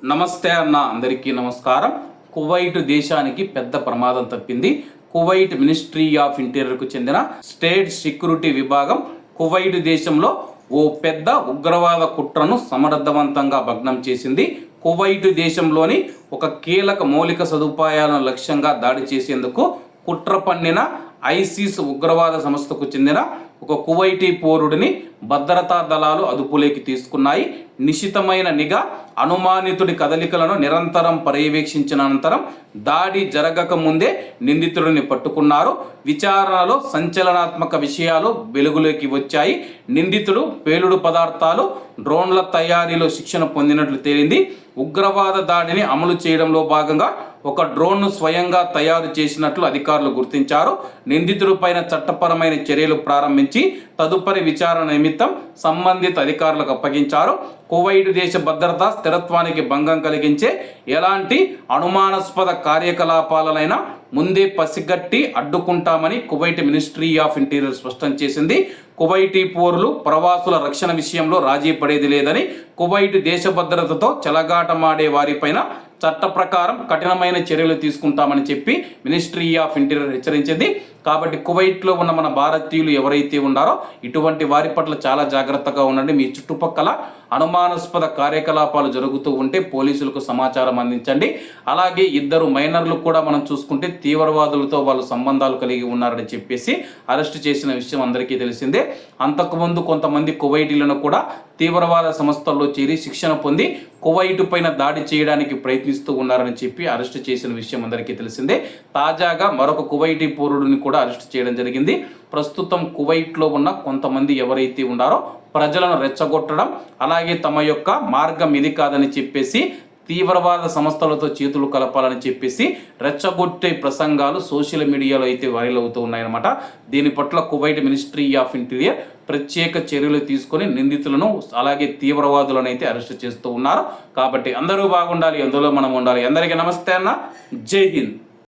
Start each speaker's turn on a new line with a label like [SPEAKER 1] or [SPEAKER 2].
[SPEAKER 1] నమస్తే అన్న, అందరికీ నమస్కారం. కువైట్ దేశానికి పెద్ద ప్రమాదం తప్పింది. కువైట్ మినిస్ట్రీ ఆఫ్ ఇంటీరియర్కు చెందిన స్టేట్ సెక్యూరిటీ విభాగం కువైట్ దేశంలో ఓ పెద్ద ఉగ్రవాద కుట్రను సమర్థవంతంగా భగ్నం చేసింది. కువైట్ దేశంలోని ఒక కీలక మౌలిక సదుపాయాలను లక్ష్యంగా దాడి చేసేందుకు కుట్ర పన్నిన ఐసిస్ ఉగ్రవాద సంస్థకు చెందిన ఒక కువైటీ పౌరుడిని భద్రతా దళాలు అదుపులోకి తీసుకున్నాయి. నిశితమైన నిఘా, అనుమానితుడి కదలికలను నిరంతరం పర్యవేక్షించిన అనంతరం దాడి జరగక ముందే నిందితుడిని పట్టుకున్నారు. విచారణలో సంచలనాత్మక విషయాలు వెలుగులోకి వచ్చాయి. నిందితుడు పేలుడు పదార్థాలు, డ్రోన్ల తయారీలో శిక్షణ పొందినట్లు తేలింది. ఉగ్రవాద దాడిని అమలు చేయడంలో భాగంగా ఒక డ్రోన్ను స్వయంగా తయారు చేసినట్లు అధికారులు గుర్తించారు. నిందితుడి పైన చట్టపరమైన చర్యలు ప్రారంభించి తదుపరి విచారణ నిమిత్తం సంబంధిత అధికారులకు అప్పగించారు. కువైట్ దేశ భద్రత స్థిరత్వానికి భంగం కలిగించే ఎలాంటి అనుమానాస్పద కార్యకలాపాలనైనా ముందే పసిగట్టి అడ్డుకుంటామని కువైట్ మినిస్ట్రీ ఆఫ్ ఇంటీరియర్ స్పష్టం చేసింది. కువైటీ పౌరులు, ప్రవాసుల రక్షణ విషయంలో రాజీ పడేది లేదని, కువైట్ దేశ భద్రతతో చెలగాటమాడే వారిపైన చట్ట ప్రకారం కఠినమైన చర్యలు తీసుకుంటామని చెప్పి మినిస్ట్రీ ఆఫ్ ఇంటీరియర్ హెచ్చరించింది. కాబట్టి కువైట్లో ఉన్న మన భారతీయులు ఎవరైతే ఉన్నారో ఇటువంటి వారి పట్ల చాలా జాగ్రత్తగా ఉండండి. మీ చుట్టుపక్కల అనుమానాస్పద కార్యకలాపాలు జరుగుతూ ఉంటే పోలీసులకు సమాచారం అందించండి. అలాగే ఇద్దరు మైనర్లు కూడా మనం చూసుకుంటే తీవ్రవాదులతో వాళ్ళు సంబంధాలు కలిగి ఉన్నారని చెప్పేసి అరెస్ట్ చేసిన విషయం అందరికీ తెలిసిందే. అంతకుముందు కొంతమంది కువైటీలను కూడా తీవ్రవాద సంస్థల్లో చేరి శిక్షణ పొంది కువైట్ పైన దాడి చేయడానికి ప్రయత్నిస్తూ ఉన్నారని చెప్పి అరెస్ట్ చేసిన విషయం అందరికీ తెలిసిందే. తాజాగా మరొక కువైటీ పౌరుడిని కూడా అరెస్ట్ చేయడం జరిగింది. ప్రస్తుతం కువైట్లో ఉన్న కొంతమంది ఎవరైతే ఉన్నారో ప్రజలను రెచ్చగొట్టడం, అలాగే తమ యొక్క మార్గం ఇది కాదని చెప్పేసి తీవ్రవాద సంస్థలతో చేతులు కలపాలని చెప్పేసి రెచ్చగొట్టే ప్రసంగాలు సోషల్ మీడియాలో అయితే వైరల్ అవుతూ ఉన్నాయన్నమాట. దీని పట్ల కువైట్ మినిస్ట్రీ ఆఫ్ ఇంటీరియర్ ప్రత్యేక చర్యలు తీసుకొని నిందితులను అలాగే తీవ్రవాదులను అయితే అరెస్ట్ చేస్తూ ఉన్నారు. కాబట్టి అందరూ బాగుండాలి, అందులో మనం ఉండాలి. అందరికీ నమస్తే అన్న, జై హింద్.